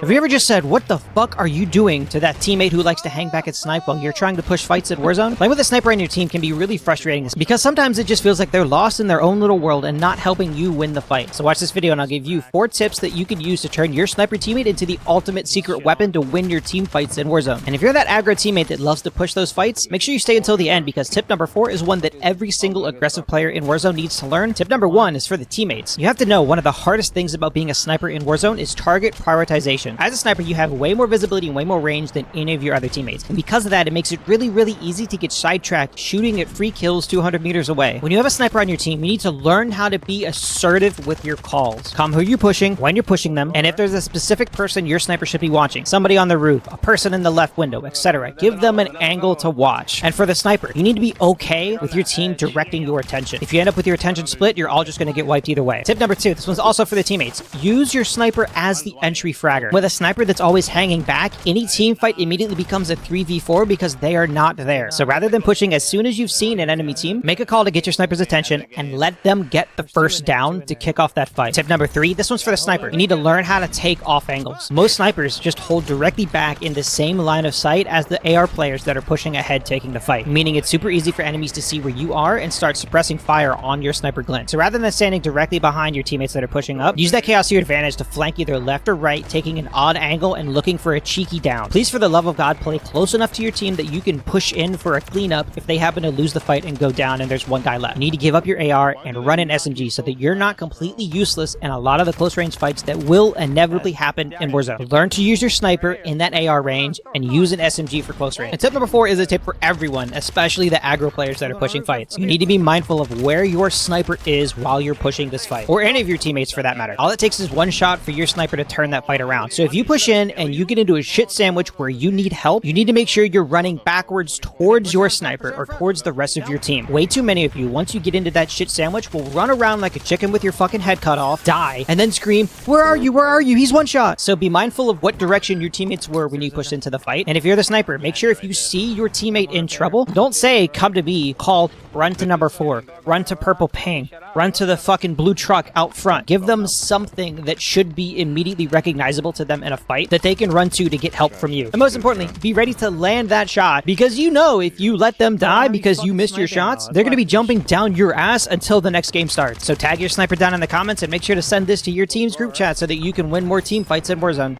Have you ever just said, what the fuck are you doing to that teammate who likes to hang back and snipe while you're trying to push fights at Warzone? Playing with a sniper on your team can be really frustrating because sometimes it just feels like they're lost in their own little world and not helping you win the fight. So watch this video and I'll give you 4 tips that you can use to turn your sniper teammate into the ultimate secret weapon to win your team fights in Warzone. And if you're that aggro teammate that loves to push those fights, make sure you stay until the end because tip number 4 is one that every single aggressive player in Warzone needs to learn. Tip number 1 is for the teammates. You have to know one of the hardest things about being a sniper in Warzone is target prioritization. As a sniper, you have way more visibility and way more range than any of your other teammates. And because of that, it makes it really easy to get sidetracked shooting at free kills 200 meters away. When you have a sniper on your team, you need to learn how to be assertive with your calls. Calm who you're pushing, when you're pushing them, and if there's a specific person your sniper should be watching, somebody on the roof, a person in the left window, etc. Give them an angle to watch. And for the sniper, you need to be okay with your team directing your attention. If you end up with your attention split, you're all just going to get wiped either way. Tip number 2, this one's also for the teammates. Use your sniper as the entry fragger. With a sniper that's always hanging back, any team fight immediately becomes a 3v4 because they are not there. So rather than pushing as soon as you've seen an enemy team, make a call to get your sniper's attention and let them get the first down to kick off that fight. Tip number 3, this one's for the sniper. You need to learn how to take off angles. Most snipers just hold directly back in the same line of sight as the AR players that are pushing ahead taking the fight, meaning it's super easy for enemies to see where you are and start suppressing fire on your sniper glint. So rather than standing directly behind your teammates that are pushing up, use that chaos to your advantage to flank either left or right, taking an odd angle and looking for a cheeky down. Please, for the love of God, play close enough to your team that you can push in for a cleanup if they happen to lose the fight and go down and there's one guy left. You need to give up your AR and run an SMG so that you're not completely useless in a lot of the close range fights that will inevitably happen in Warzone. Learn to use your sniper in that AR range and use an SMG for close range. And tip number 4 is a tip for everyone, especially the aggro players that are pushing fights. You need to be mindful of where your sniper is while you're pushing this fight, or any of your teammates for that matter. All it takes is one shot for your sniper to turn that fight around. So if you push in and you get into a shit sandwich where you need help, you need to make sure you're running backwards towards your sniper or towards the rest of your team. Way too many of you, once you get into that shit sandwich, will run around like a chicken with your fucking head cut off, die, and then scream, "Where are you? Where are you? He's one shot." So be mindful of what direction your teammates were when you pushed into the fight. And if you're the sniper, make sure if you see your teammate in trouble, don't say, "Come to me," call, "Run to number 4, run to purple ping, run to the fucking blue truck out front." Give them something that should be immediately recognizable to them in a fight that they can run to get help from you. And most importantly, be ready to land that shot, because you know if you let them die because you missed your shots, they're going to be jumping down your ass until the next game starts. So tag your sniper down in the comments and make sure to send this to your team's group chat so that you can win more team fights in Warzone.